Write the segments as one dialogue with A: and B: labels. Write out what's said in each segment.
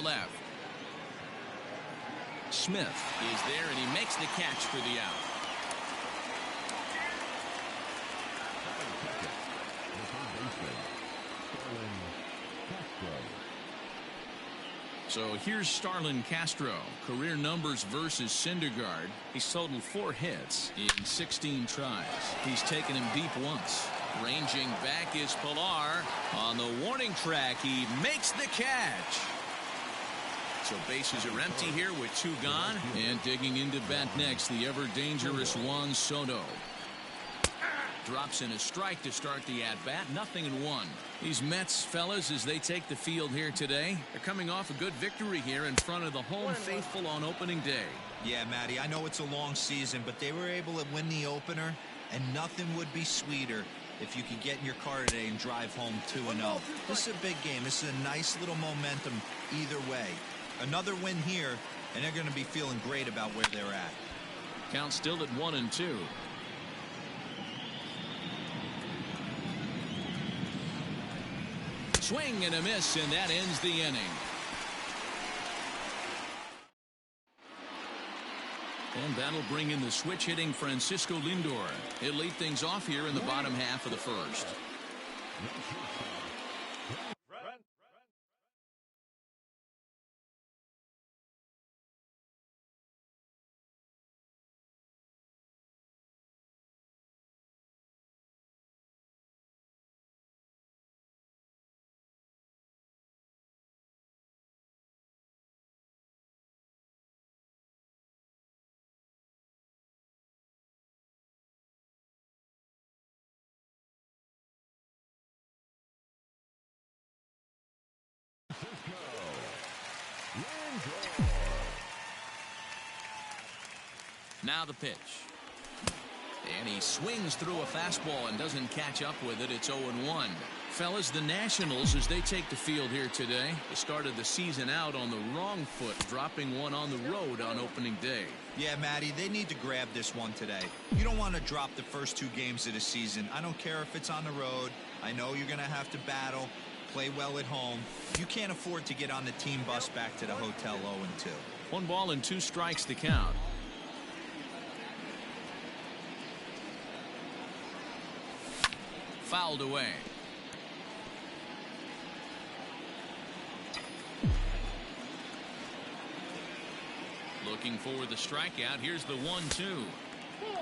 A: left. Smith is there, and he makes the catch for the out. So here's Starlin Castro. Career numbers versus Syndergaard. He's totaled 4 hits in 16 tries. He's taken him deep once. Ranging back is Pilar. On the warning track, he makes the catch. So bases are empty here with 2 gone. And digging into bat next, the ever-dangerous Juan Soto. Drops in a strike to start the at-bat. 0-1. These Mets, fellas, as they take the field here today, they're coming off a good victory here in front of the home faithful on opening day.
B: Yeah, Matty, I know it's a long season, but they were able to win the opener, and nothing would be sweeter if you could get in your car today and drive home 2-0. This is a big game. This is a nice little momentum either way. Another win here, and they're going to be feeling great about where they're at.
A: Count still at 1-2. Swing and a miss, and that ends the inning. And that'll bring in the switch-hitting Francisco Lindor. He'll lead things off here in the bottom half of the first. Now the pitch. And he swings through a fastball and doesn't catch up with it. It's 0-1. Fellas, the Nationals, as they take the field here today, they started the season out on the wrong foot, dropping one on the road on opening day.
B: Yeah, Matty, they need to grab this one today. You don't want to drop the first 2 games of the season. I don't care if it's on the road. I know you're going to have to battle, play well at home. You can't afford to get on the team bus back to the hotel 0-2.
A: 1 ball and 2 strikes to count. Fouled away. Looking for the strikeout. Here's the 1-2.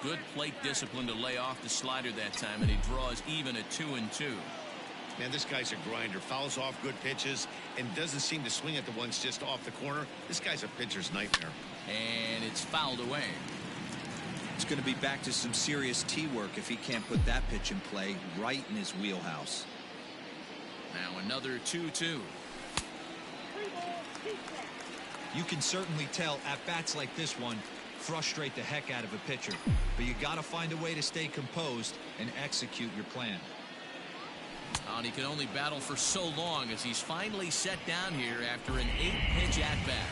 A: Good plate discipline to lay off the slider that time, and he draws even at 2-2.
C: Man, this guy's a grinder. Fouls off good pitches and doesn't seem to swing at the ones just off the corner. This guy's a pitcher's nightmare.
A: And it's fouled away.
B: It's going to be back to some serious tee work if he can't put that pitch in play right in his wheelhouse.
A: Now another 2-2.
B: You can certainly tell at bats like this one frustrate the heck out of a pitcher, but you got to find a way to stay composed and execute your plan.
A: And he can only battle for so long as he's finally set down here after an 8-pitch at-bat.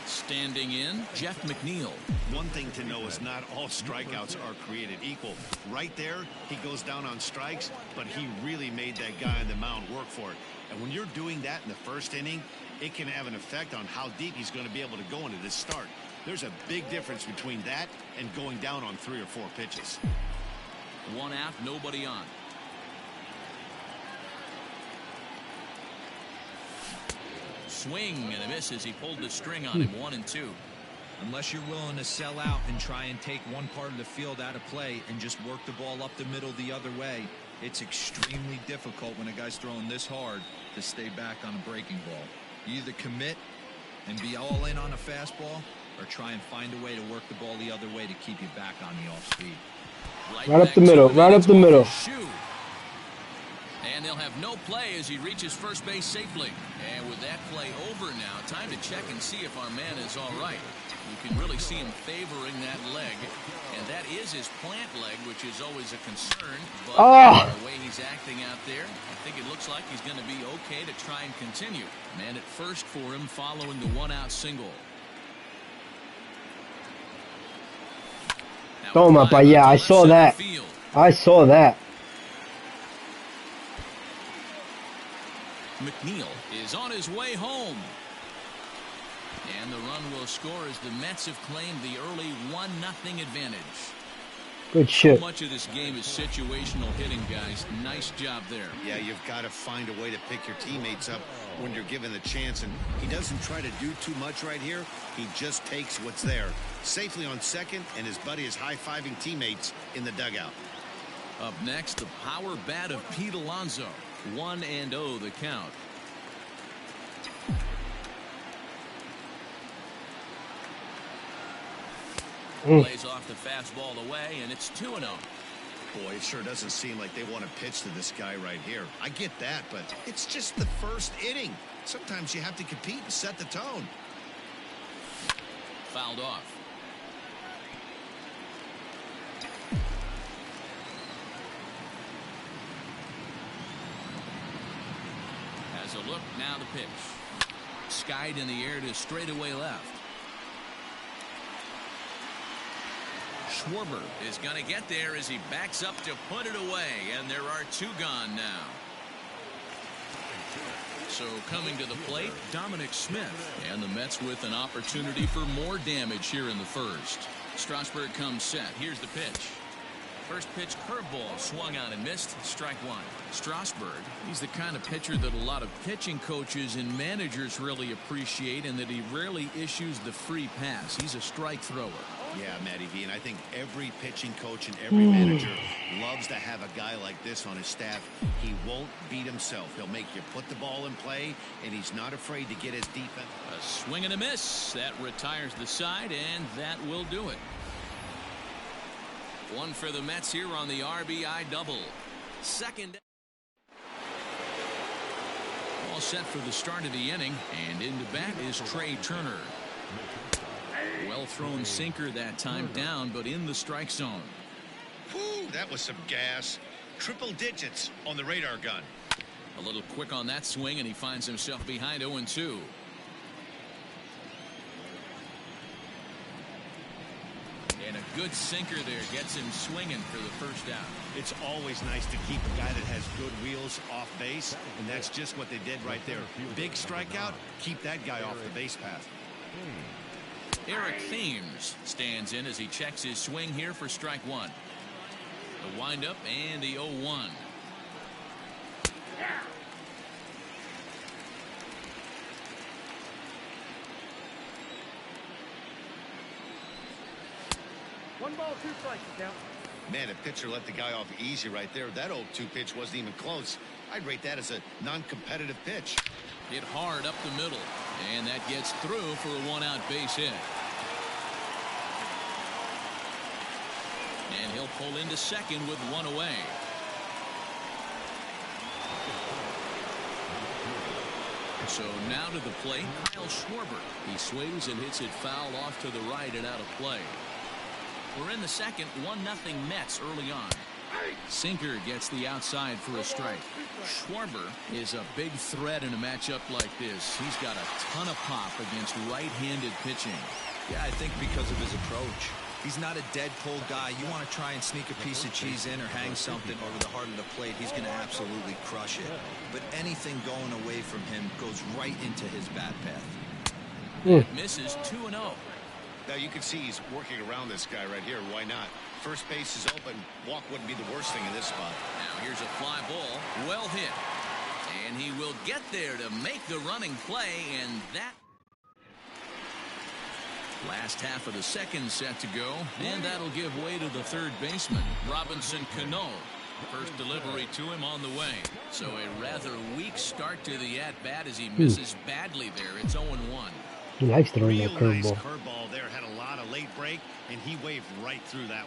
A: Standing in, Jeff McNeil.
C: One thing to know is not all strikeouts are created equal. Right there, he goes down on strikes, but he really made that guy on the mound work for it. And when you're doing that in the first inning, it can have an effect on how deep he's going to be able to go into this start. There's a big difference between that and going down on 3 or 4 pitches.
A: 1 out, nobody on. Swing and a miss as he pulled the string on him. 1-2.
B: Unless you're willing to sell out and try and take one part of the field out of play and just work the ball up the middle the other way, it's extremely difficult when a guy's throwing this hard to stay back on a breaking ball. You either commit and be all in on a fastball or try and find a way to work the ball the other way to keep you back on the off speed.
D: Right up the middle, right up the middle.
A: And they'll have no play as he reaches first base safely. And with that play over now, time to check and see if our man is all right. You can really see him favoring that leg. And that is his plant leg, which is always a concern. But the way he's acting out there, I think it looks like he's going to be okay to try and continue. Man at first for him following the 1-out single.
D: Toma pa allá. I saw that. I saw that.
A: McNeil is on his way home. And the run will score as the Mets have claimed the early 1-0 advantage.
D: Good shit.
A: So much of this game is situational hitting, guys. Nice job there.
C: Yeah, you've got to find a way to pick your teammates up when you're given the chance. And he doesn't try to do too much right here. He just takes what's there. Safely on second, and his buddy is high-fiving teammates in the dugout.
A: Up next, the power bat of Pete Alonso. 1-0 the count. Plays off the fastball away, and it's 2-0.
C: Boy, it sure doesn't seem like they want to pitch to this guy right here. I get that, but it's just the first inning. Sometimes you have to compete and set the tone.
A: Fouled off. Has a look, now the pitch. Skied in the air to straightaway left. Schwarber is going to get there as he backs up to put it away, and there are 2 gone now. So coming to the plate, Dominic Smith, and the Mets with an opportunity for more damage here in the first. Strasburg comes set. Here's the pitch. First pitch curveball swung on and missed. Strike 1. Strasburg, he's the kind of pitcher that a lot of pitching coaches and managers really appreciate, and that he rarely issues the free pass. He's a strike thrower.
C: Yeah, Matty V, and I think every pitching coach and every manager loves to have a guy like this on his staff. He won't beat himself. He'll make you put the ball in play, and he's not afraid to get his defense.
A: A swing and a miss. That retires the side, and that will do it. One for the Mets here on the RBI double. Second. All set for the start of the inning, and in the bat is Trey Turner. Well thrown sinker that time, down but in the strike zone.
C: Whew, that was some gas. Triple digits on the radar gun.
A: A little quick on that swing, and he finds himself behind 0-2. And a good sinker there gets him swinging for the first out.
C: It's always nice to keep a guy that has good wheels off base, and that's just what they did right there. Big strikeout, keep that guy off the base path.
A: Eric Thames stands in as he checks his swing here for strike 1. The windup and the 0-1.
E: One ball, 2 strikes count.
C: Man, a pitcher let the guy off easy right there. That 0-2 pitch wasn't even close. I'd rate that as a non-competitive pitch.
A: Hit hard up the middle, and that gets through for a 1-out base hit. And he'll pull into second with 1 away. So now to the plate, Kyle Schwarber. He swings and hits it foul off to the right and out of play. We're in the second, 1-0 Mets early on. Sinker gets the outside for a strike. Schwarber is a big threat in a matchup like this. He's got a ton of pop against right-handed pitching.
B: Yeah, I think because of his approach. He's not a dead cold guy. You want to try and sneak a piece of cheese in or hang something over the heart of the plate, he's going to absolutely crush it. But anything going away from him goes right into his bat path.
A: Misses 2-0.
C: Now you can see he's working around this guy right here. Why not? First base is open. Walk wouldn't be the worst thing in this spot.
A: Now here's a fly ball. Well hit. And he will get there to make the running play, and that last half of the second set to go, and that'll give way to the third baseman, Robinson Cano. First delivery to him on the way. So a rather weak start to the at-bat as he misses badly there. It's 0-1.
D: He likes throwing that
C: Real nice
D: curveball.
C: curveball there. Had a lot of late break, and he waved right through that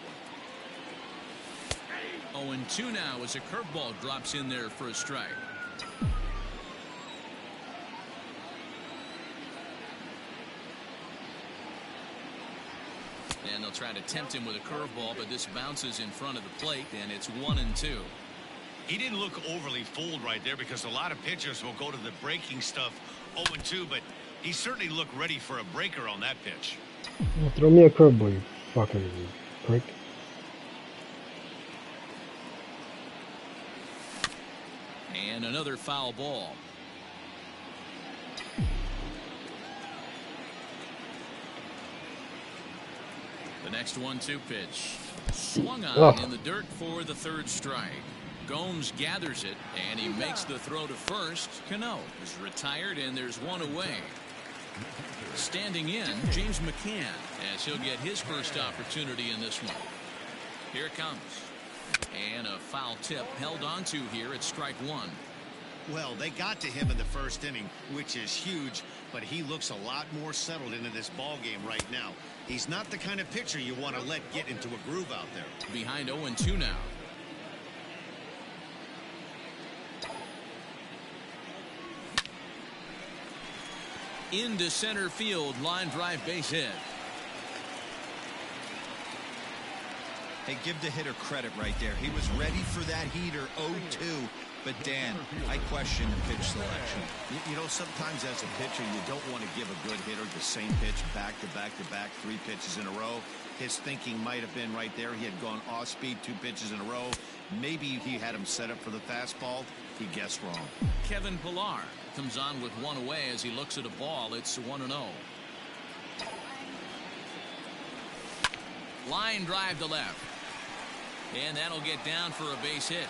C: one.
A: 0-2 now as a curveball drops in there for a strike. And they'll try to tempt him with a curveball, but this bounces in front of the plate, and it's 1-2.
C: He didn't look overly fooled right there because a lot of pitchers will go to the breaking stuff 0-2, but he certainly looked ready for a breaker on that pitch.
D: Well, throw me a curveball, you fucking prick.
A: And another foul ball. The next 1-2 pitch. Swung on in the dirt for the third strike. Gomes gathers it, and he makes the throw to first. Cano is retired, and there's one away. Standing in, James Mccann, as he'll get his first opportunity in this one. Here it comes. And a foul tip held onto here at strike one.
C: Well, they got to him in the first inning, which is huge, but he looks a lot more settled into this ball game right now. He's not the kind of pitcher you want to let get into a groove out there.
A: Behind 0-2 now. Into center field, line drive, base hit.
B: Hey, give the hitter credit right there. He was ready for that heater, 0-2. But, Dan, I question the pitch selection.
C: You know, sometimes as a pitcher, you don't want to give a good hitter the same pitch back to back to back, 3 pitches in a row. His thinking might have been right there. He had gone off speed 2 pitches in a row. Maybe he had him set up for the fastball. He guessed wrong.
A: Kevin Pillar comes on with one away as he looks at a ball. It's 1-0. Line drive to left. And that'll get down for a base hit.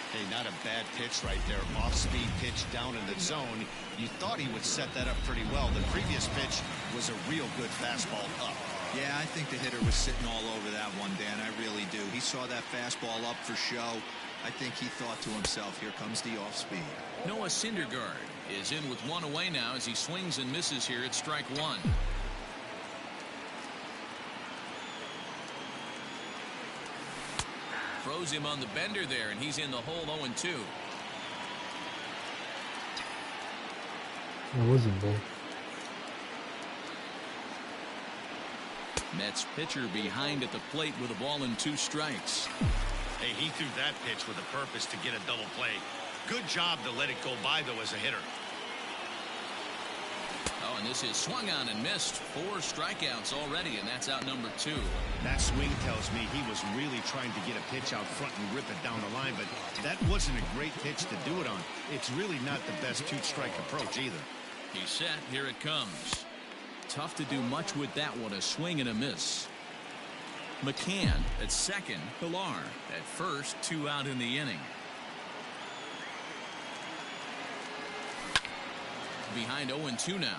C: Hey, not a bad pitch right there. Off-speed pitch down in the zone. You thought he would set that up pretty well. The previous pitch was a real good fastball up.
B: Yeah, I think the hitter was sitting all over that one, Dan. I really do. He saw that fastball up for show. I think he thought to himself, here comes the off-speed.
A: Noah Syndergaard is in with one away now as he swings and misses here at strike one. Throws him on the bender there, and he's in the hole 0-2.
D: That wasn't bad.
A: Mets pitcher behind at the plate with a ball and 2 strikes.
C: Hey, he threw that pitch with a purpose to get a double play. Good job to let it go by, though, as a hitter.
A: Oh, and this is swung on and missed. 4 strikeouts already, and that's out number 2.
C: That swing tells me he was really trying to get a pitch out front and rip it down the line, but that wasn't a great pitch to do it on. It's really not the best 2-strike approach either.
A: He's set. Here it comes. Tough to do much with that one. A swing and a miss. Mccann at second. Pillar at first. 2 out in the inning. Behind 0-2 now.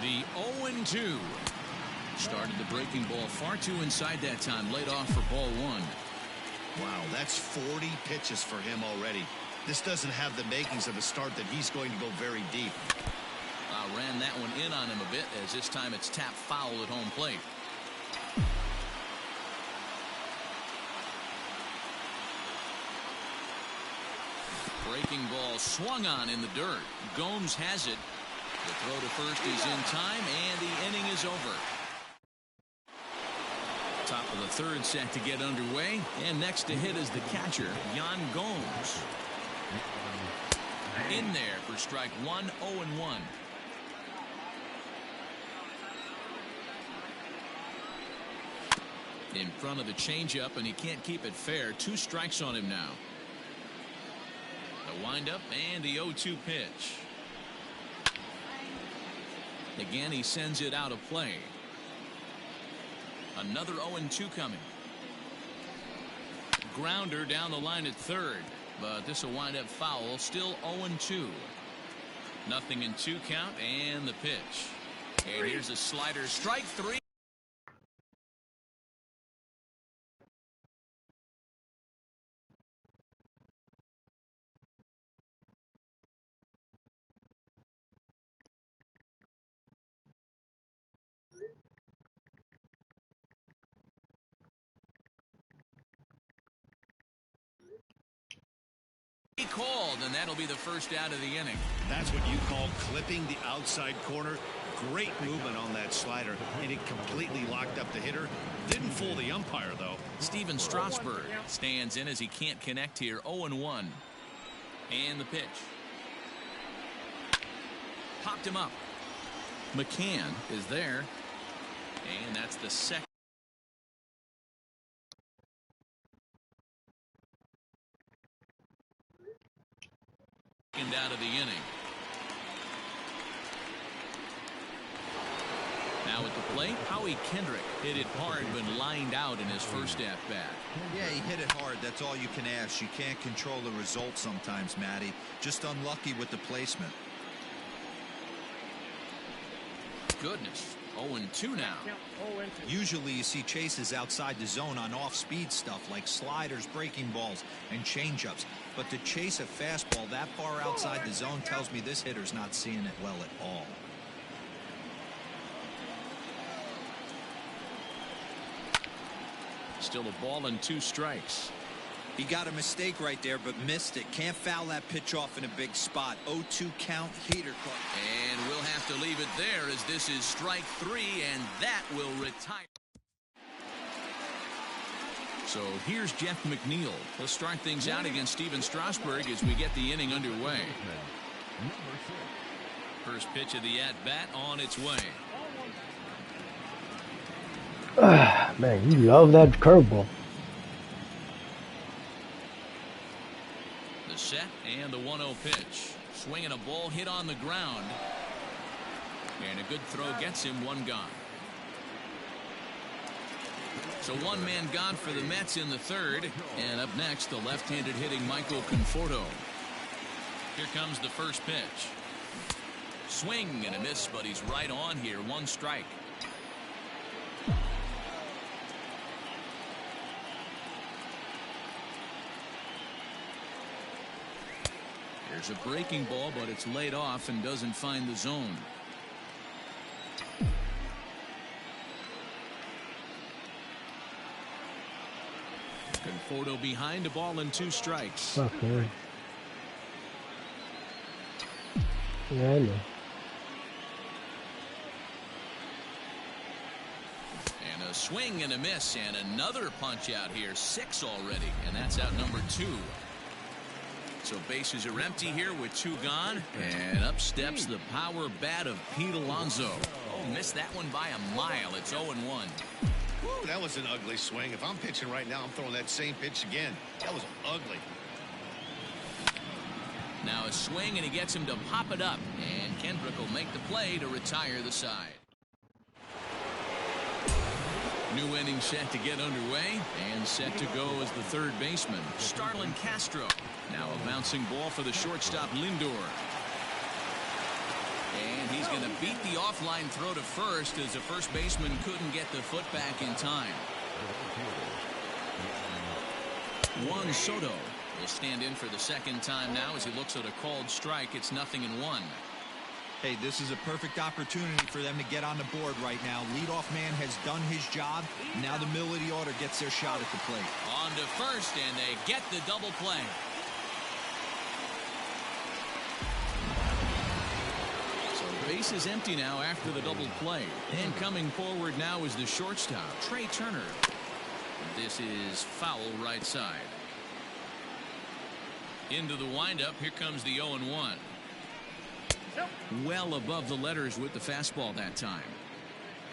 A: The 0-2. Started the breaking ball far too inside that time. Laid off for ball 1.
C: Wow, that's 40 pitches for him already. This doesn't have the makings of a start that he's going to go very deep.
A: Ran that one in on him a bit, as this time it's tapped foul at home plate. Breaking ball swung on in the dirt. Gomes has it. The throw to first is in time, and the inning is over. Top of the third set to get underway, and next to hit is the catcher, Yan Gomes. In there for strike 1, 0-1. In front of the changeup, and he can't keep it fair. 2 strikes on him now. The windup and the 0-2 pitch. Again, he sends it out of play. Another 0-2 coming. Grounder down the line at third, but this will wind up foul. Still 0-2. Nothing in 2 count, and the pitch. And here's a slider. Strike 3. Called, and that'll be the first out of the inning.
C: That's what you call clipping the outside corner. Great movement on that slider, and it completely locked up the hitter. Didn't fool the umpire, though.
A: Steven Strasburg stands in as he can't connect here. 0-1. And the pitch. Popped him up. Mccann is there, and that's the second. and out of the inning. Now at the plate, Howie Kendrick hit it hard but lined out in his first at-bat.
B: Yeah, he hit it hard. That's all you can ask. You can't control the result sometimes, Matty. Just unlucky with the placement.
A: Goodness. 0-2 now.
B: Usually you see chases outside the zone on off-speed stuff like sliders, breaking balls, and changeups. But to chase a fastball that far outside the zone tells me this hitter's not seeing it well at all.
A: Still a ball and 2 strikes.
B: He got a mistake right there, but missed it. Can't foul that pitch off in a big spot. 0-2 count, heater club.
A: And we'll have to leave it there as this is strike 3, and that will retire. So here's Jeff McNeil. He'll start things out against Steven Strasburg as we get the inning underway. First pitch of the at-bat on its way.
D: Man, you love that curveball.
A: The set and the 1-0 pitch. Swinging a ball hit on the ground. And a good throw gets him 1 gone. So 1 man gone for the Mets in the 3rd. And up next, the left-handed hitting Michael Conforto. Here comes the first pitch. Swing and a miss, but he's right on here. 1 strike. There's a breaking ball, but it's laid off and doesn't find the zone. Conforto behind, a ball and 2 strikes.
D: Fuck, man. Yeah, I know.
A: And a swing and a miss, and another punch out here. 6 already, and that's out number 2. So bases are empty here with 2 gone. And up steps the power bat of Pete Alonso. Oh, missed that one by a mile. It's 0-1.
C: Woo, that was an ugly swing. If I'm pitching right now, I'm throwing that same pitch again. That was ugly.
A: Now a swing, and he gets him to pop it up. And Kendrick will make the play to retire the side. New inning set to get underway, and set to go as the 3rd baseman, Starlin Castro. Now a bouncing ball for the shortstop, Lindor. And he's going to beat the offline throw to first as the first baseman couldn't get the foot back in time. Juan Soto will stand in for the 2nd time now as he looks at a called strike. It's 0-1.
B: Hey, this is a perfect opportunity for them to get on the board right now. Leadoff man has done his job. Now the middle of the order gets their shot at the plate.
A: On to first, and they get the double play. So base is empty now after the double play. And coming forward now is the shortstop, Trey Turner. This is foul right side. Into the windup. Here comes the 0-1. Well above the letters with the fastball that time.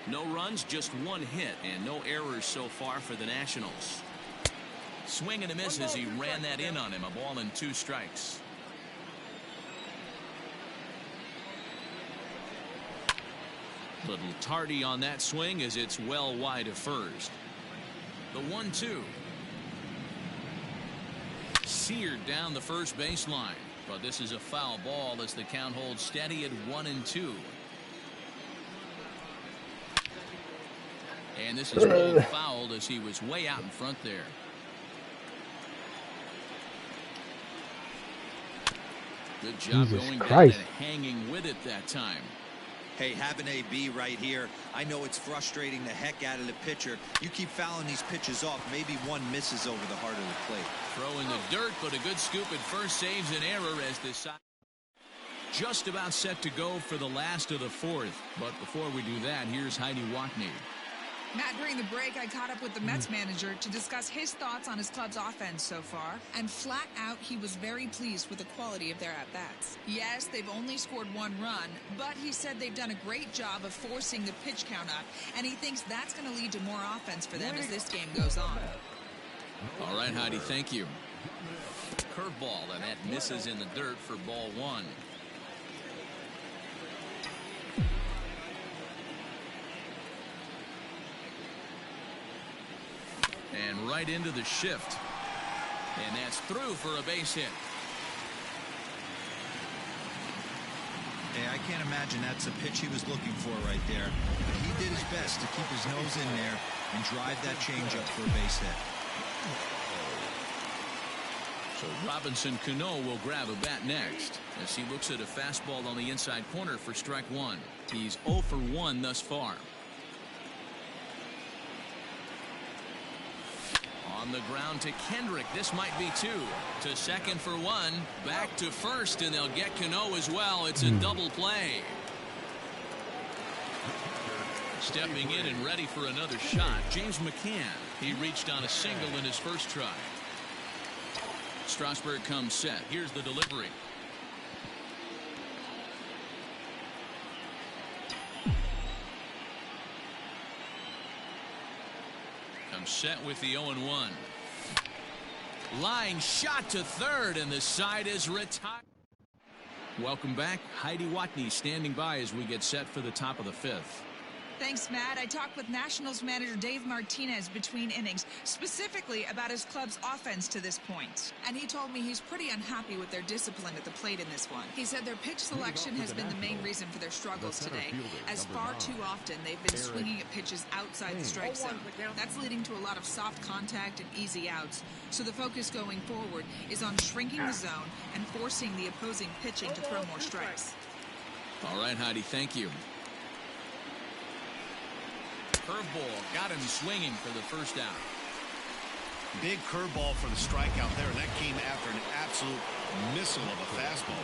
A: No runs, just 1 hit, and no errors so far for the Nationals. Swing and a miss as he ran that in on him. A ball and 2 strikes. Little tardy on that swing as it's well wide of first. The 1-2. Seared down the first baseline. But this is a foul ball as the count holds steady at 1-2. And this is ruled fouled as he was way out in front there. Good job going down and hanging with it that time.
B: Hey, have an AB right here. I know it's frustrating the heck out of the pitcher. You keep fouling these pitches off. Maybe one misses over the heart of the plate.
A: Throw in the dirt, but a good scoop at first saves an error as this side just about set to go for the last of the 4th. But before we do that, here's Heidi Watney.
F: Matt, during the break, I caught up with the Mets manager to discuss his thoughts on his club's offense so far, and flat out, he was very pleased with the quality of their at-bats. Yes, they've only scored 1 run, but he said they've done a great job of forcing the pitch count up, and he thinks that's going to lead to more offense for them as this game goes on.
A: All right, Heidi, thank you. curveball, and that misses in the dirt for ball one. And right into the shift. And that's through for a base hit.
B: Hey, I can't imagine that's the pitch he was looking for right there. But he did his best to keep his nose in there and drive that changeup for a base hit.
A: So Robinson Cano will grab a bat next as he looks at a fastball on the inside corner for strike one. He's 0 for 1 thus far. On the ground to Kendrick. This might be 2. To second for 1. Back to first, and they'll get Cano as well. It's a double play. Stepping in and ready for another shot, James Mccann. He reached on a single in his first try. Strasburg comes set. Here's the delivery. Comes set with the 0-1. Line shot to third, and the side is retired. Welcome back. Heidi Watney standing by as we get set for the top of the 5th.
F: Thanks, Matt. I talked with Nationals manager Dave Martinez between innings, specifically about his club's offense to this point. And he told me he's pretty unhappy with their discipline at the plate in this one. He said their pitch selection has been the main reason for their struggles today, as far too often they've been swinging at pitches outside the strike zone. That's leading to a lot of soft contact and easy outs. So the focus going forward is on shrinking the zone and forcing the opposing pitching to throw more strikes.
A: All right, Heidi, thank you. Curveball got him swinging for the first out.
C: Big curveball for the strikeout there, and that came after an absolute missile of a fastball.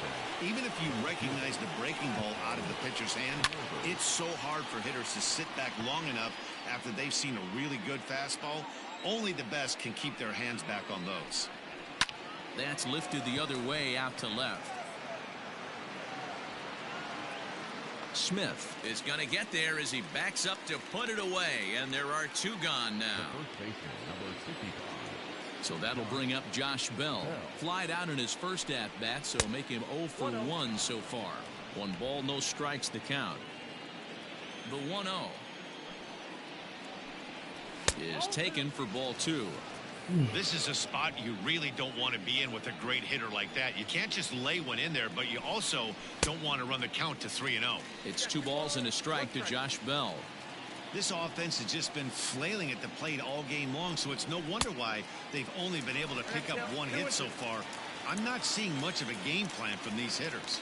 C: Even if you recognize the breaking ball out of the pitcher's hand, it's so hard for hitters to sit back long enough after they've seen a really good fastball. Only the best can keep their hands back on those.
A: That's lifted the other way out to left. Smith is going to get there as he backs up to put it away, and there are 2 gone now. So that'll bring up Josh Bell. Flied out in his first at-bat, so make him 0 for 1 so far. 1 ball, no strikes the count. The 1-0 is taken for ball 2.
C: This is a spot you really don't want to be in with a great hitter like that. You can't just lay one in there, but you also don't want to run the count to 3-0.
A: It's 2 balls and a strike to Josh Bell.
C: This offense has just been flailing at the plate all game long, so it's no wonder why they've only been able to pick up 1 hit so far. I'm not seeing much of a game plan from these hitters.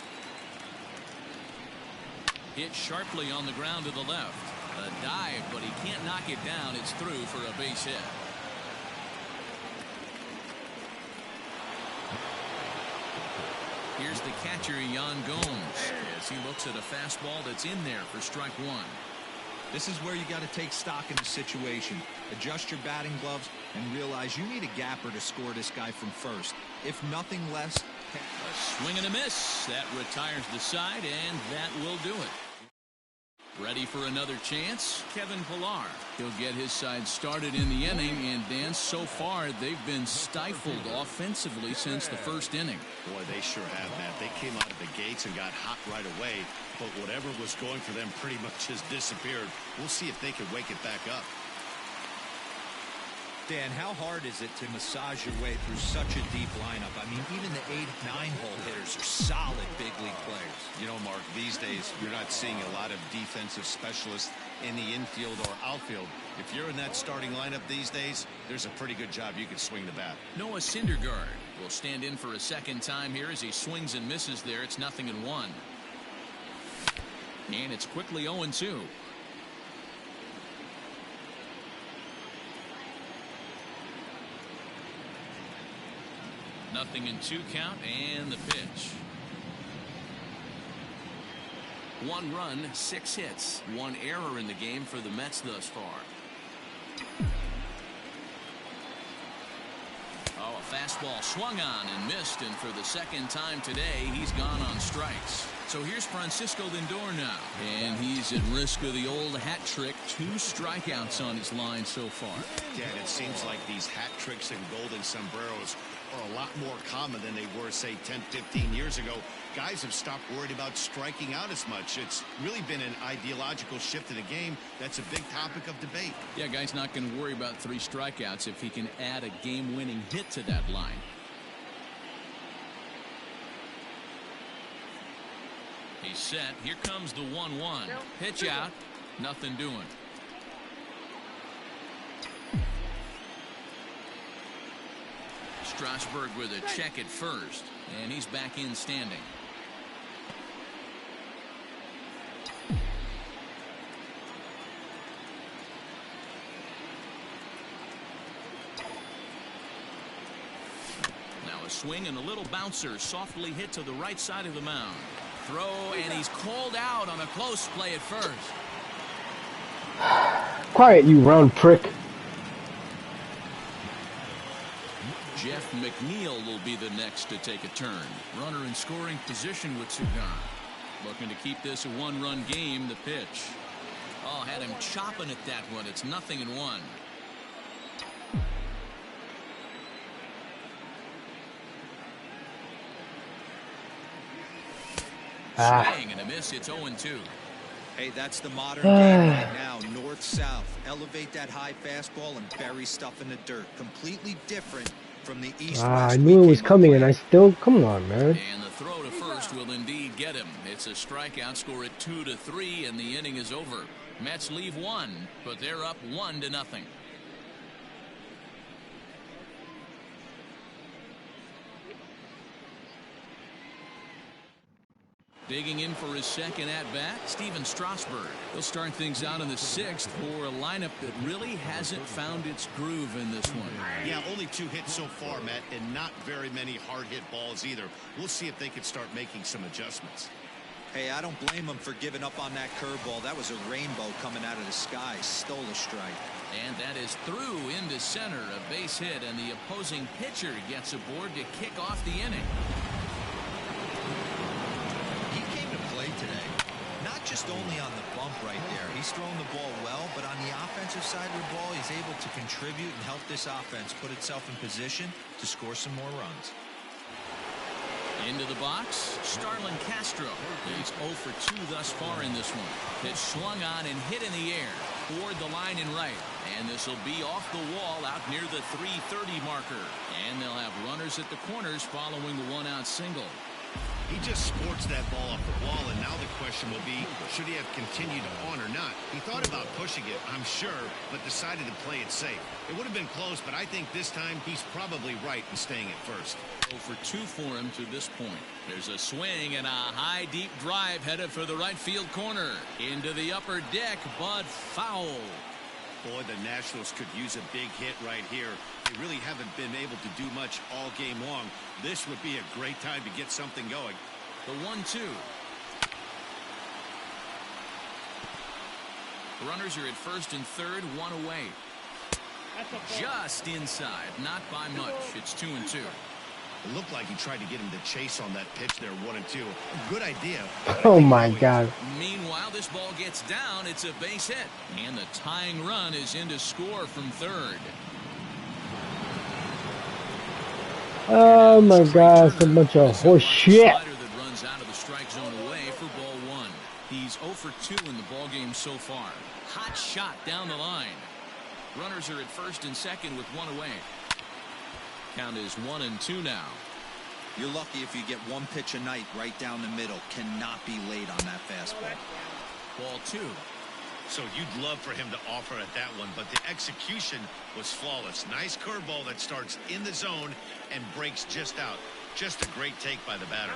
A: Hit sharply on the ground to the left. A dive, but he can't knock it down. It's through for a base hit. Here's the catcher, Yan Gomes, as he looks at a fastball that's in there for strike 1.
B: This is where you got to take stock in the situation. Adjust your batting gloves and realize you need a gapper to score this guy from first. If nothing less.
A: A swing and a miss. That retires the side, and that will do it. Ready for another chance? Kevin Pillar. He'll get his side started in the inning, and Dan, so far they've been stifled offensively since the first inning.
C: Boy, they sure have, Matt. They came out of the gates and got hot right away, but whatever was going for them pretty much has disappeared. We'll see if they can wake it back up.
B: Dan, how hard is it to massage your way through such a deep lineup? I mean, even the 8-9 hole hitters are solid big league players.
C: You know, Mark, these days you're not seeing a lot of defensive specialists in the infield or outfield. If you're in that starting lineup these days, there's a pretty good job you can swing the bat.
A: Noah Syndergaard will stand in for a second time here as he swings and misses there. It's 0-1. And it's quickly 0-2. Nothing in 2 count, and the pitch. 1 run, 6 hits, 1 error in the game for the Mets thus far. Oh, a fastball swung on and missed, and for the second time today, he's gone on strikes. So here's Francisco Lindor now. And he's at risk of the old hat trick. 2 strikeouts on his line so far.
C: Yeah, and it seems like these hat tricks and golden sombreros are a lot more common than they were, say, 10, 15 years ago. Guys have stopped worried about striking out as much. It's really been an ideological shift in the game. That's a big topic of debate.
A: Yeah, guy's not going to worry about 3 strikeouts if he can add a game-winning hit to that line. He's set. Here comes the 1-1. Pitch out. Nothing doing. Strasburg with a check at first. And he's back in standing. Now a swing and a little bouncer softly hit to the right side of the mound. Throw, and he's called out on a close play at first.
D: Quiet, you round prick.
A: Jeff McNeil will be the next to take a turn. Runner in scoring position with Sugan. Looking to keep this a 1-run game. The pitch. Oh, had him chopping at that one. It's 0-1. Swing and a miss. It's 0-2.
B: Hey, that's the modern game right now. North-south. Elevate that high fastball and bury stuff in the dirt. Completely different from the east-west.
D: I knew it was coming, and I still... Come on, man.
A: And the throw to first will indeed get him. It's a strikeout. Score at 2-3, and the inning is over. Mets leave 1, but they're up 1-0. Digging in for his second at-bat, Steven Strasburg. He'll start things out in the 6th for a lineup that really hasn't found its groove in this one.
C: Yeah, only 2 hits so far, Matt, and not very many hard-hit balls either. We'll see if they can start making some adjustments.
B: Hey, I don't blame him for giving up on that curveball. That was a rainbow coming out of the sky. Stole a strike.
A: And that is through into center. A base hit, and the opposing pitcher gets aboard to kick off the inning.
B: Today, not just only on the bump right there. He's throwing the ball well, but on the offensive side of the ball, he's able to contribute and help this offense put itself in position to score some more runs.
A: Into the box, Starlin Castro. He's 0 for 2 thus far in this one. Pitch swung on and hit in the air toward the line and right. And this will be off the wall out near the 330 marker. And they'll have runners at the corners following the 1-out single.
C: He just sports that ball off the wall, and now the question will be, should he have continued on or not? He thought about pushing it, I'm sure, but decided to play it safe. It would have been close, but I think this time he's probably right in staying at first.
A: 0 for 2 for him to this point. There's a swing and a high, deep drive headed for the right field corner. Into the upper deck, but foul.
C: Boy, the Nationals could use a big hit right here. They really haven't been able to do much all game long. This would be a great time to get something going.
A: The 1-2. Runners are at first and third, 1 away. Just inside, not by much. It's 2-2.
C: It looked like he tried to get him to chase on that pitch there, 1-2. Good idea.
D: Oh my God.
A: Meanwhile, this ball gets down. It's a base hit. And the tying run is in to score from third.
D: Oh my God, it's a bunch of horse shit.
A: Slider that runs out of the strike zone away for ball 1. He's 0 for 2 in the ball game so far. Hot shot down the line. Runners are at first and second with 1 away. Count is 1-2 now.
B: You're lucky if you get 1 pitch a night right down the middle. Cannot be late on that fastball.
A: Ball 2.
C: So you'd love for him to offer at that one, but the execution was flawless. Nice curveball that starts in the zone and breaks just out. Just a great take by the batter.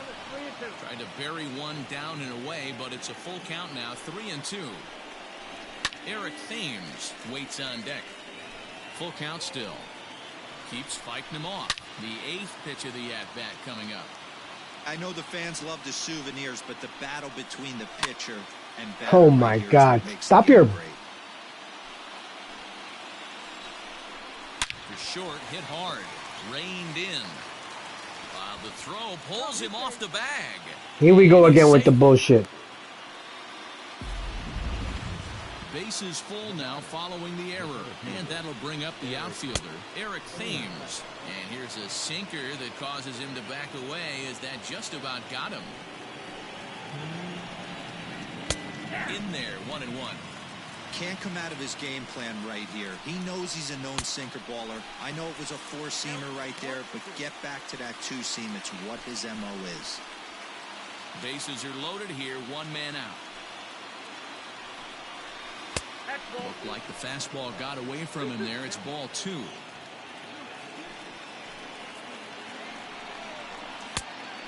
A: Tried to bury one down and away, but it's a full count now. 3-2. Eric Thames waits on deck. Full count still. Keeps fighting him off. The 8th pitch of the at-bat coming up.
B: I know the fans love the souvenirs, but the battle between the pitcher and batter.
D: Oh my God. Stop your...
A: For short, hit hard. Reined in. The throw pulls him off the bag.
D: Here we go again with the bullshit.
A: Bases full now following the error. And that'll bring up the outfielder, Eric Thames. And here's a sinker that causes him to back away as that just about got him. In there, 1-1.
B: Can't come out of his game plan right here. He knows he's a known sinker baller. I know it was a four-seamer right there, but get back to that two-seam. It's what his MO is.
A: Bases are loaded here, one man out. Looked like the fastball got away from him there. It's ball 2.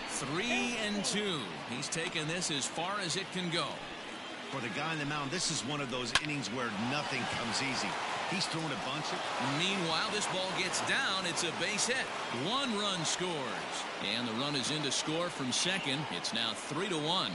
A: Three and 2. He's taken this as far as it can go.
C: For the guy on the mound, this is one of those innings where nothing comes easy. He's throwing a bunch of...
A: Meanwhile, this ball gets down. It's a base hit. 1 run scores. And the run is in to score from second. It's now 3-1.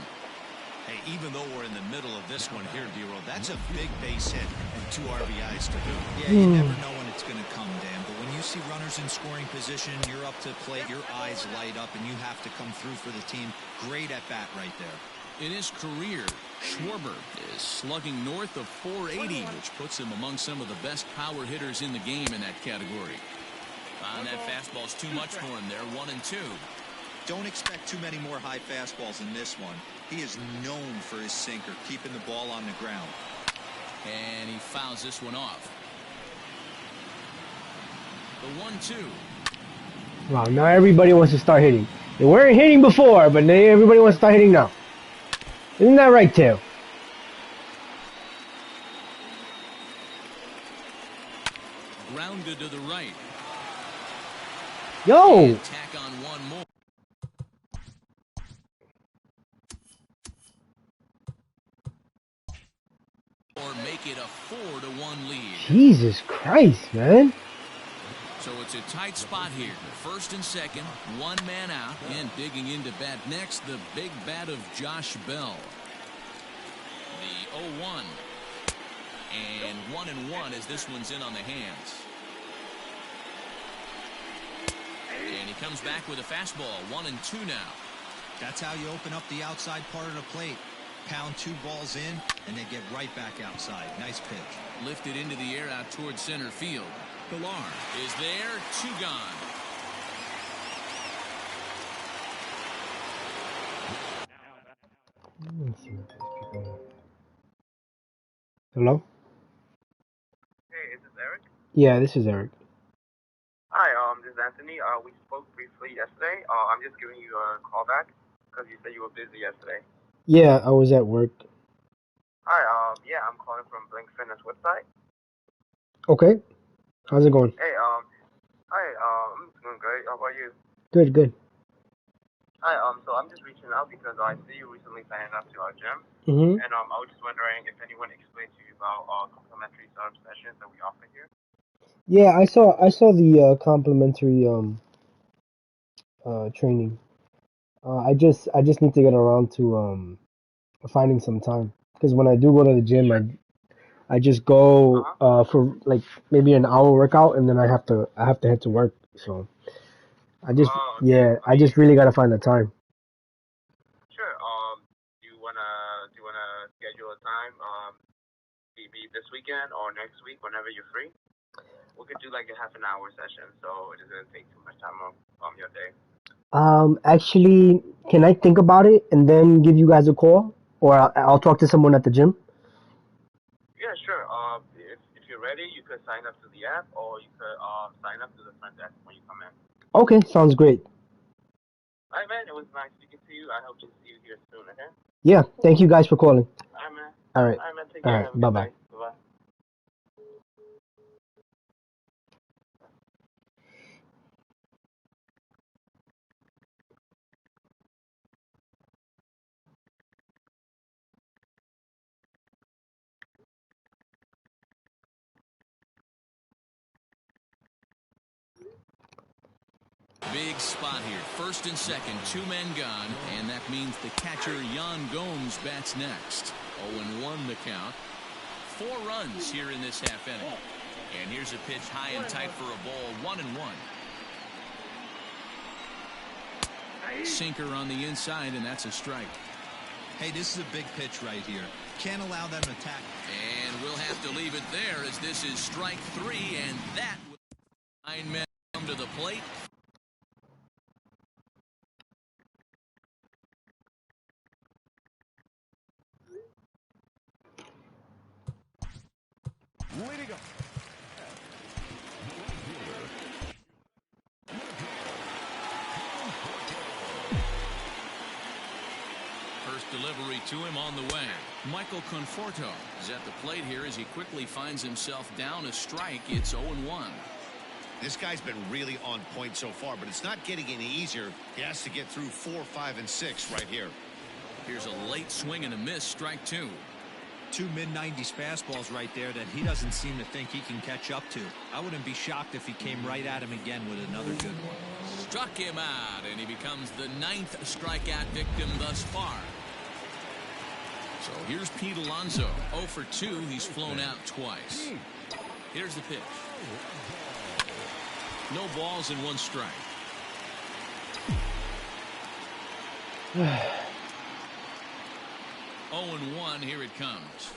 C: Hey, even though we're in the middle of this one here, D-Roll, that's a big base hit and 2 RBIs to boot.
B: Yeah, you never know when it's going to come, Dan. But when you see runners in scoring position, you're up to plate, your eyes light up, and you have to come through for the team. Great at bat right there.
A: In his career, Schwarber is slugging north of 480, which puts him among some of the best power hitters in the game in that category. And that fastball's too much for him there, 1-2.
B: Don't expect too many more high fastballs in this one. He is known for his sinker, keeping the ball on the ground.
A: And he fouls this one off. The 1-2.
D: Wow, now everybody wants to start hitting. They weren't hitting before, but now everybody wants to start hitting now. Isn't that right, Tail?
A: Grounded to the right.
D: Yo!
A: Tack on one more. Or make it a 4-1 lead.
D: Jesus Christ, man.
A: So it's a tight spot here. First and second, one man out, and digging into bat next, the big bat of Josh Bell. The 0-1. And 1-1 as this one's in on the hands. And he comes back with a fastball, 1-2 now.
B: That's how you open up the outside part of the plate. Pound 2 balls in, and they get right back outside. Nice pitch.
A: Lifted into the air out towards center field. Pilar is there, 2 gone.
D: Hello?
E: Hey, is this Eric?
D: Yeah, this is Eric.
E: Hi, this is Anthony. We spoke briefly yesterday. I'm just giving you a call back because you said you were busy yesterday.
D: Yeah, I was at work.
E: Hi, yeah, I'm calling from Blink Fitness website.
D: Okay. How's it going?
E: Hey, hi, I'm doing great. How about you?
D: Good, good.
E: Hi, so I'm just reaching out because I see you recently signed up to our gym.
D: Mm-hmm.
E: And I was just wondering if anyone explained to you about our complimentary startup sessions that we offer here.
D: Yeah, I saw the complimentary training. I just need to get around to finding some time, because when I do go to the gym, I just go for like maybe an hour workout, and then I have to head to work. So I just I just really gotta find the time.
E: Sure. Do you wanna schedule a time? Maybe this weekend or next week, whenever you're free. We could do like a half an hour session, so it doesn't take too much time of your day.
D: Actually, can I think about it and then give you guys a call, or I'll talk to someone at the gym?
E: Yeah, sure. If you're ready, you could sign up to the app, or you could sign up to the front desk when you come in.
D: Okay, sounds great.
E: All right, man. It was nice speaking to you. I hope to see you here soon. Okay.
D: Yeah, thank you guys for calling.
E: All right, man.
D: All right.
E: All right, man. Take care.
D: All right, bye-bye.
E: Bye-bye.
A: Big spot here. First and second, 2 men gone, and that means the catcher Yan Gomes bats next. 0-1 the count. 4 runs here in this half inning. And here's a pitch high and tight for a ball, 1-1. Sinker on the inside, and that's a strike.
B: Hey, this is a big pitch right here. Can't allow them to attack.
A: And we'll have to leave it there as this is strike 3, and that will 9 men come to the plate.
G: Way to go.
A: First delivery to him on the way. Michael Conforto is at the plate here as he quickly finds himself down a strike. It's 0-1.
C: This guy's been really on point so far, but it's not getting any easier. He has to get through 4, 5, and 6 right here.
A: Here's a late swing and a miss, strike 2.
B: 2 mid-90s fastballs right there that he doesn't seem to think he can catch up to. I wouldn't be shocked if he came right at him again with another good one.
A: Struck him out, and he becomes the 9th strikeout victim thus far. So here's Pete Alonso. 0 for 2. He's flown out twice. Here's the pitch. No balls and 1 strike. Oh and 1. Here it comes.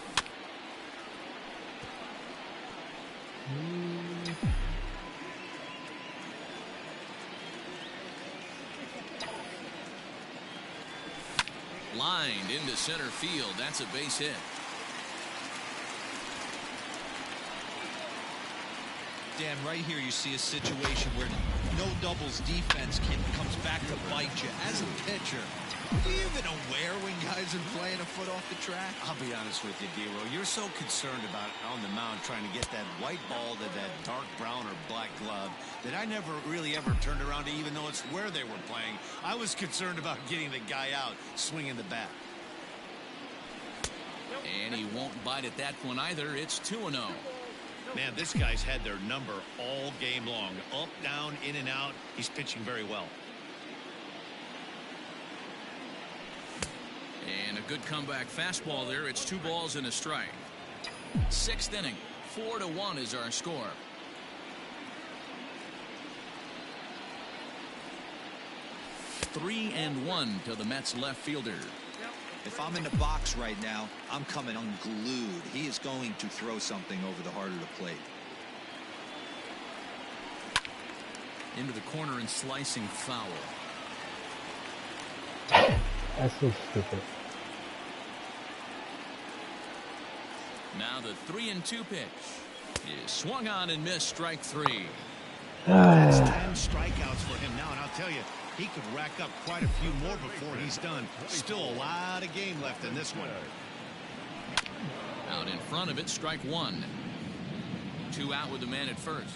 A: Lined into center field. That's a base hit.
B: Dan, right here you see a situation where no doubles defense comes back to bite you. As a pitcher, are you even aware when guys are playing a foot off the track?
C: I'll be honest with you, D-Roll. You're so concerned about on the mound trying to get that white ball to that dark brown or black glove that I never really ever turned around to even know it's where they were playing. I was concerned about getting the guy out swinging the bat.
A: And he won't bite at that one either. It's 2-0.
C: Man, this guy's had their number all game long. Up, down, in and out. He's pitching very well.
A: And a good comeback fastball there. It's 2 balls and a strike. 6th inning. 4-1 is our score. Three and 1 to the Mets left fielder.
B: If I'm in the box right now, I'm coming unglued. He is going to throw something over the heart of the plate.
A: Into the corner and slicing foul.
D: That's so stupid.
A: Now the 3-2 pitch is swung on and missed, strike 3.
C: That's 10 strikeouts for him now, and I'll tell you, he could rack up quite a few more before he's done. Still a lot of game left in this one.
A: Out in front of it, strike 1. 2 out with the man at first.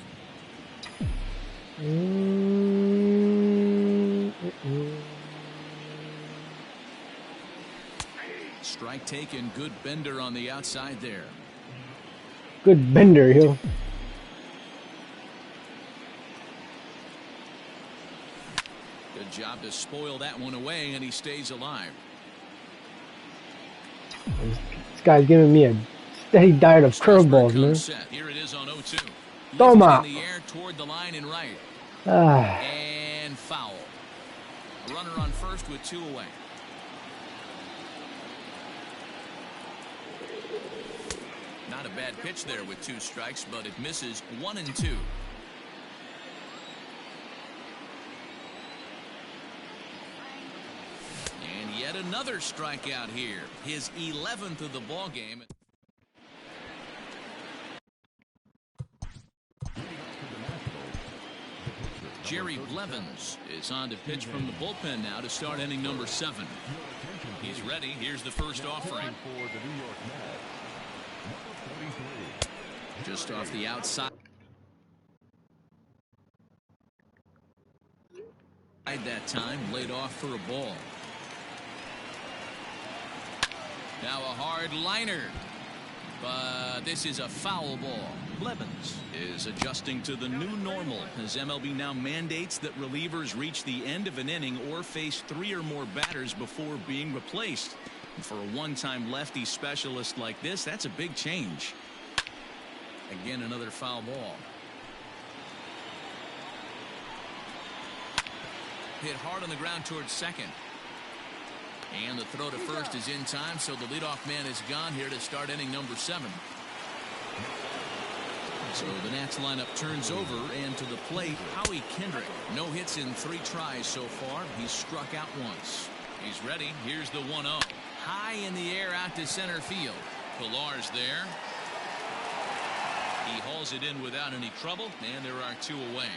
A: Strike taken. Good bender on the outside there.
D: Good bender, yo.
A: Good job to spoil that one away, and he stays alive.
D: This guy's giving me a steady diet of curveballs, man.
A: Set. Here it is on 0-2.
D: Toma.
A: In the air toward the line and right.
D: Ah.
A: And foul. A runner on first with 2 away. Not a bad pitch there with 2 strikes, but it misses 1 and 2. And yet another strikeout here. His 11th of the ball game. Jerry Blevins is on to pitch from the bullpen now to start inning number 7. He's ready. Here's the first offering. Just off the outside. That time laid off for a ball. Now a hard liner. But this is a foul ball. Blevins is adjusting to the new normal as MLB now mandates that relievers reach the end of an inning or face 3 or more batters before being replaced. And for a one-time lefty specialist like this, that's a big change. Again, another foul ball. hit hard on the ground towards second. And the throw to first is in time, so the leadoff man is gone here to start inning number 7. So the Nats lineup turns over, and to the plate, Howie Kendrick. No hits in 3 tries so far. He's struck out once. He's ready. Here's the 1-0. High in the air out to center field. Pilar's there. He hauls it in without any trouble, and there are 2 away.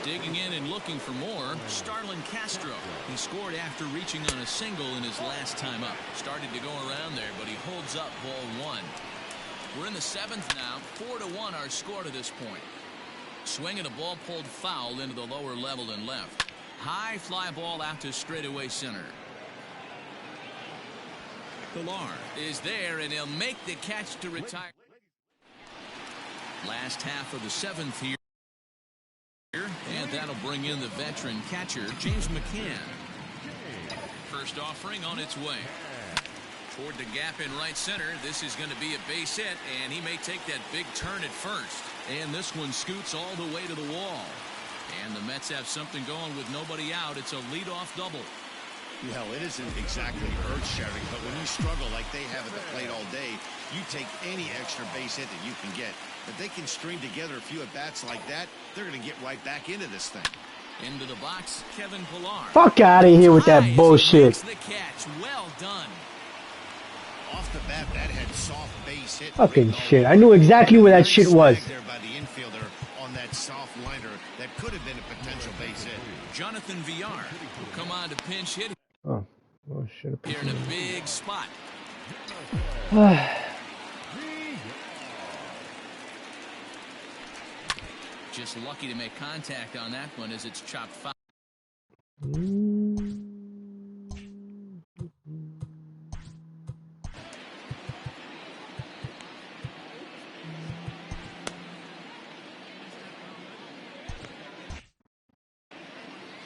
A: Digging in and looking for more, Starlin Castro. He scored after reaching on a single in his last time up. Started to go around there, but he holds up ball 1. We're in the 7th now. 4-1 our score to this point. Swing and a ball pulled foul into the lower level and left. High fly ball out to straightaway center. Pilar is there, and he'll make the catch to retire. Last half of the 7th here. And that'll bring in the veteran catcher, James Mccann. First offering on its way. Toward the gap in right center. This is going to be a base hit, and he may take that big turn at first. And this one scoots all the way to the wall. And the Mets have something going with nobody out. It's a leadoff double.
C: Well, it isn't exactly earth-shattering, but when you struggle like they have at the plate all day, you take any extra base hit that you can get. If they can string together a few at-bats like that, they're going to get right back into this thing.
A: Into the box, Kevin Pilar.
D: Fuck out of here with that bullshit.
A: The catch. Well done.
C: Off the bat, that had soft base hit.
D: Fucking shit. I knew exactly where that shit was.
C: There by the infielder on that soft liner that could have been a potential base hit.
A: Jonathan Villar will come on to pinch hit.
D: Oh shit.
A: Here in a big spot. Just lucky to make contact on that one as it's chopped foul.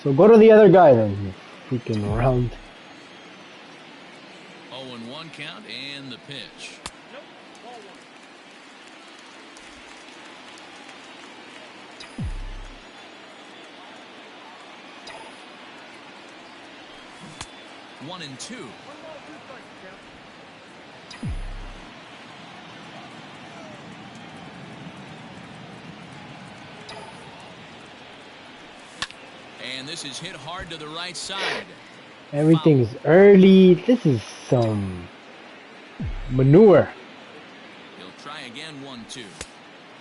D: So go to the other guy then. Freaking around.
A: 0-1 count and the pitch. One and 2. And this is hit hard to the right side.
D: Everything's early. This is some manure.
A: He'll try again. 1-2.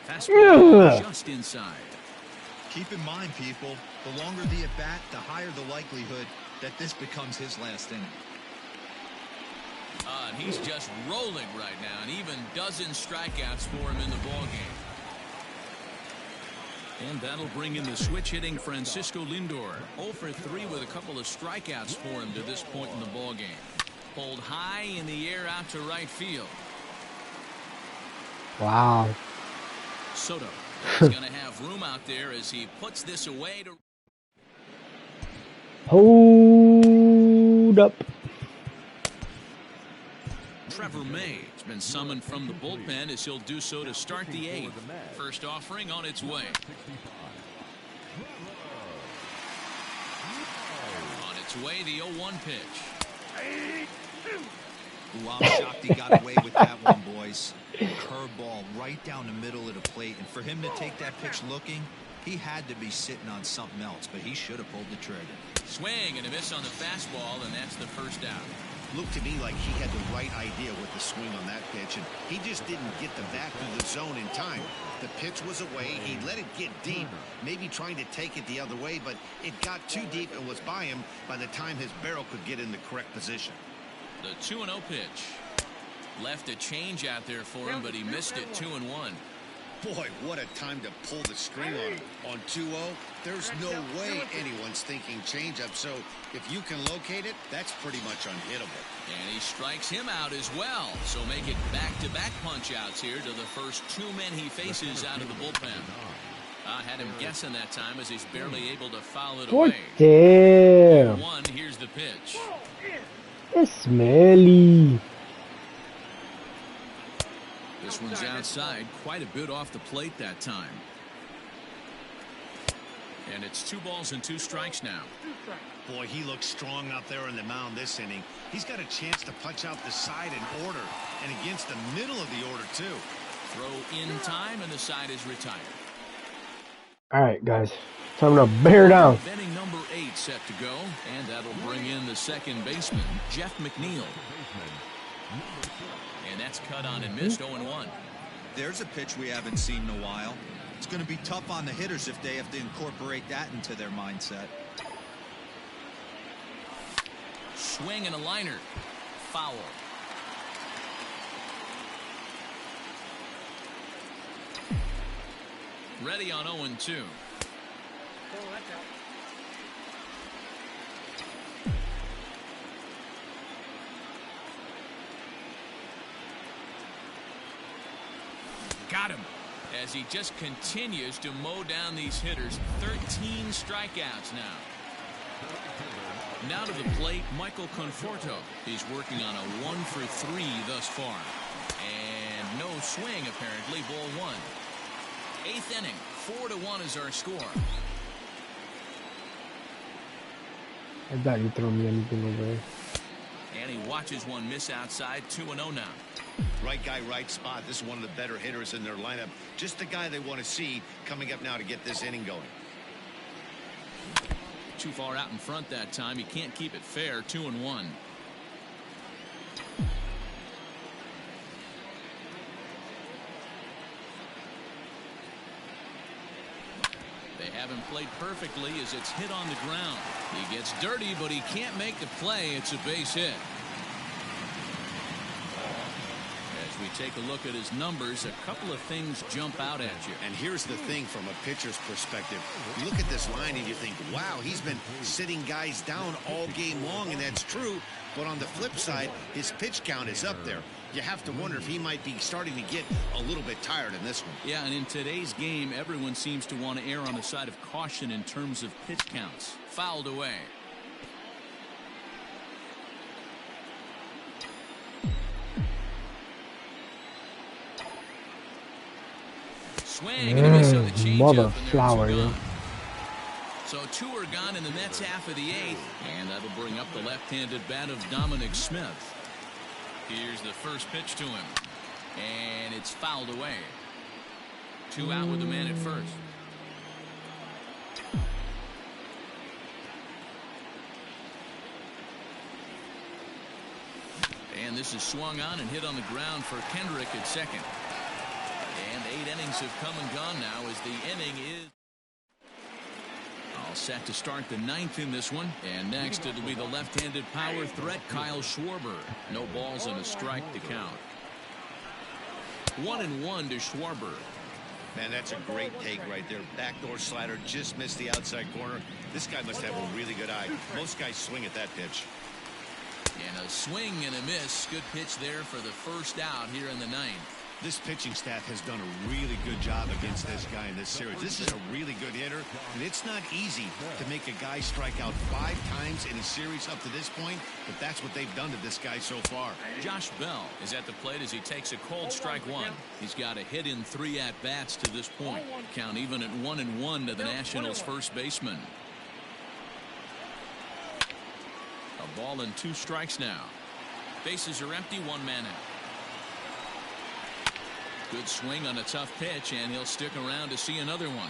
A: Fastball just inside.
B: Keep in mind, people, the longer the at-bat, the higher the likelihood that this becomes his last inning.
A: And he's just rolling right now, and even dozen strikeouts for him in the ballgame. And that'll bring in the switch-hitting Francisco Lindor. 0 for 3 with a couple of strikeouts for him to this point in the ballgame. Pulled high in the air out to right field.
D: Wow.
A: Soto is going to have room out there as he puts this away to...
D: Hold up.
A: Trevor May has been summoned from the bullpen as he'll do so to start the 8th. First offering on its way. On its way, the 0-1 pitch.
B: Ooh, I'm shocked he got away with that one, boys. Curveball right down the middle of the plate, and for him to take that pitch looking, he had to be sitting on something else, but he should have pulled the trigger.
A: Swing and a miss on the fastball, and that's the first out.
C: Looked to me like he had the right idea with the swing on that pitch, and he just didn't get the bat through the zone in time. The pitch was away. He let it get deep, maybe trying to take it the other way, but it got too deep and was by him by the time his barrel could get in the correct position.
A: The 2-0 pitch. Left a change out there for him, but he missed it. 2-1.
C: Boy, what a time to pull the string on him. On 2-0, there's no way anyone's thinking changeup, so if you can locate it, that's pretty much unhittable.
A: And he strikes him out as well, so make it back-to-back punch-outs here to the first 2 men he faces out of the bullpen. I had him guessing that time as he's barely able to foul it away.
D: Damn.
A: 1, here's the pitch.
D: It's smelly.
A: This one's outside, quite a bit off the plate that time. And it's 2 balls and 2 strikes now.
C: Boy, he looks strong out there on the mound this inning. He's got a chance to punch out the side in order, and against the middle of the order, too.
A: Throw in time, and the side is retired.
D: All right, guys. Time to bear down.
A: Inning number 8 set to go, and that'll bring in the second baseman, Jeff McNeil. And that's cut on and missed, 0-1.
B: There's a pitch we haven't seen in a while. It's going to be tough on the hitters if they have to incorporate that into their mindset.
A: Swing and a liner. Foul. Ready on 0-2. Got him. As he just continues to mow down these hitters. 13 strikeouts now. Now to the plate, Michael Conforto. He's working on a 1-for-3 thus far. And no swing, apparently. Ball 1. 8th inning. 4-1 is our score.
D: I doubt you throw me anything over there.
A: And he watches one miss outside. 2-0 now.
C: Right guy, right spot. This is one of the better hitters in their lineup. Just the guy they want to see coming up now to get this inning going.
A: Too far out in front that time. He can't keep it fair. 2-1. They haven't played perfectly as it's hit on the ground. He gets dirty, but he can't make the play. It's a base hit. As we take a look at his numbers, a couple of things jump out at you.
C: And here's the thing from a pitcher's perspective. You look at this line and you think, wow, he's been sitting guys down all game long, and that's true. But on the flip side, his pitch count is up there. You have to wonder if he might be starting to get a little bit tired in this one.
A: Yeah, and in today's game, everyone seems to want to err on the side of caution in terms of pitch counts. Fouled away. Swing and a miss on the changeup.
D: Mother flower, yeah.
A: So 2 are gone in the Mets half of the 8th, and that'll bring up the left-handed bat of Dominic Smith. Here's the first pitch to him, and it's fouled away. 2 out with the man at first. And this is swung on and hit on the ground for Kendrick at second. And 8 innings have come and gone now as the inning is all set to start the 9th in this one. And next it'll be the left-handed power threat, Kyle Schwarber. No balls and a strike to count. 1-1 to Schwarber.
C: Man, that's a great take right there. Backdoor slider, just missed the outside corner. This guy must have a really good eye. Most guys swing at that pitch.
A: And a swing and a miss. Good pitch there for the first out here in the 9th.
C: This pitching staff has done a really good job against this guy in this series. This is a really good hitter, and it's not easy to make a guy strike out 5 times in a series up to this point, but that's what they've done to this guy so far.
A: Josh Bell is at the plate as he takes a cold strike 1. He's got a hit in 3 at-bats to this point. Count even at 1-1 to the Nationals' first baseman. A ball and 2 strikes now. Bases are empty, 1 man out. Good swing on a tough pitch, and he'll stick around to see another one.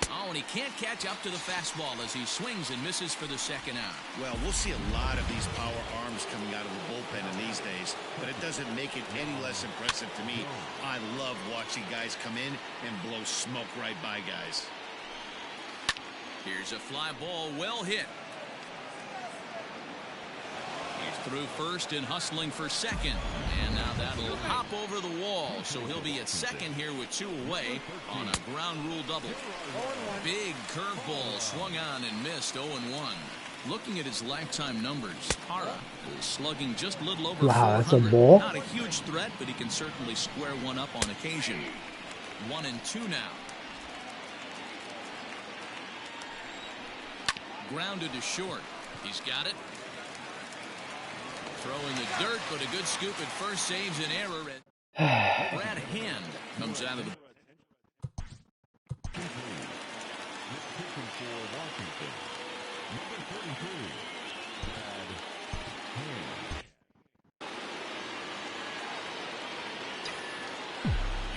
A: Oh, and he can't catch up to the fastball as he swings and misses for the second out.
C: Well, we'll see a lot of these power arms coming out of the bullpen in these days, but it doesn't make it any less impressive to me. I love watching guys come in and blow smoke right by guys.
A: Here's a fly ball, well hit. He's through first and hustling for second. And now that'll hop over the wall. So he'll be at second here with 2 away on a ground rule double. Big curveball swung on and missed. 0-1. Looking at his lifetime numbers, Hara is slugging just a little over 400.
D: That's a ball.
A: Not a huge threat, but he can certainly square one up on occasion. 1-2 now. Grounded to short. He's got it. Throwing the dirt, but a good scoop at first saves an error. Brad Hand comes out of the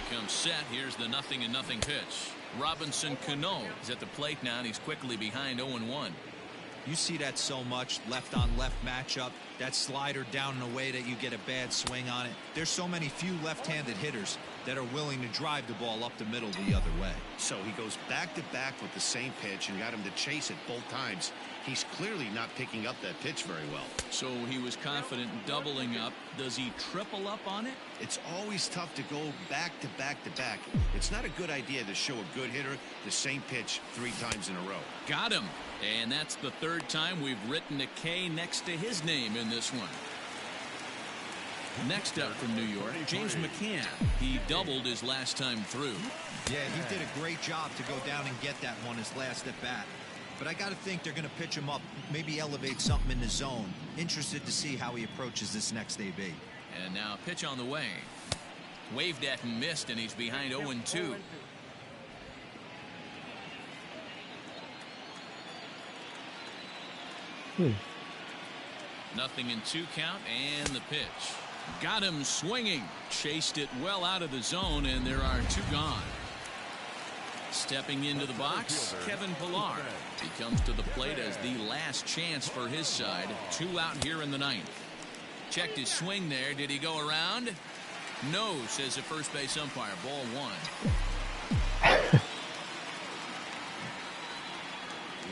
A: Becomes set. Here's the 0-0 pitch. Robinson Cano is at the plate now, and he's quickly behind 0-1.
B: You see that so much, left on left matchup, that slider down in a way that you get a bad swing on it. There's so many few left-handed hitters that are willing to drive the ball up the middle the other way.
C: So he goes back to back with the same pitch and got him to chase it both times. He's clearly not picking up that pitch very well.
A: So he was confident in doubling up. Does he triple up on it?
C: It's always tough to go back to back to back. It's not a good idea to show a good hitter the same pitch 3 times in a row.
A: Got him. And that's the 3rd time we've written a K next to his name in this one. Next up from New York, James Mccann. He doubled his last time through.
B: Yeah, he did a great job to go down and get that one his last at bat. But I got to think they're going to pitch him up, maybe elevate something in the zone. Interested to see how he approaches this next AB.
A: And now pitch on the way. Waved at and missed, and he's behind 0-2. Nothing in 2 count, and the pitch. Got him swinging. Chased it well out of the zone, and there are 2 gone. Stepping into the box, Kevin Pillar. He comes to the plate as the last chance for his side. 2 out here in the 9th. Checked his swing there. Did he go around? No, says the first base umpire. Ball 1.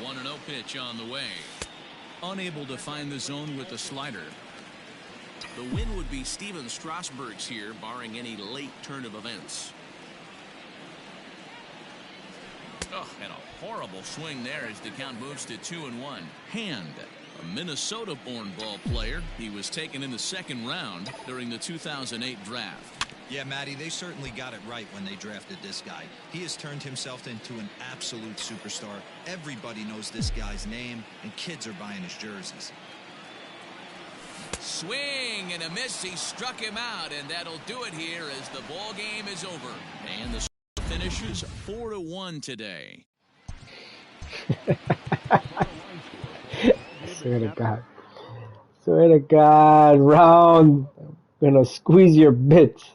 A: 1-0 pitch on the way. Unable to find the zone with the slider. The win would be Steven Strasburg's here, barring any late turn of events. Oh, and a horrible swing there as the count moves to 2-1. Hand, a Minnesota-born ball player. He was taken in the 2nd round during the 2008 draft.
B: Yeah, Matty, they certainly got it right when they drafted this guy. He has turned himself into an absolute superstar. Everybody knows this guy's name, and kids are buying his jerseys.
A: Swing and a miss. He struck him out, and that'll do it here as the ball game is over. And the finishes 4-1 today.
D: Swear to God. Swear to God, round. Gonna squeeze your bits.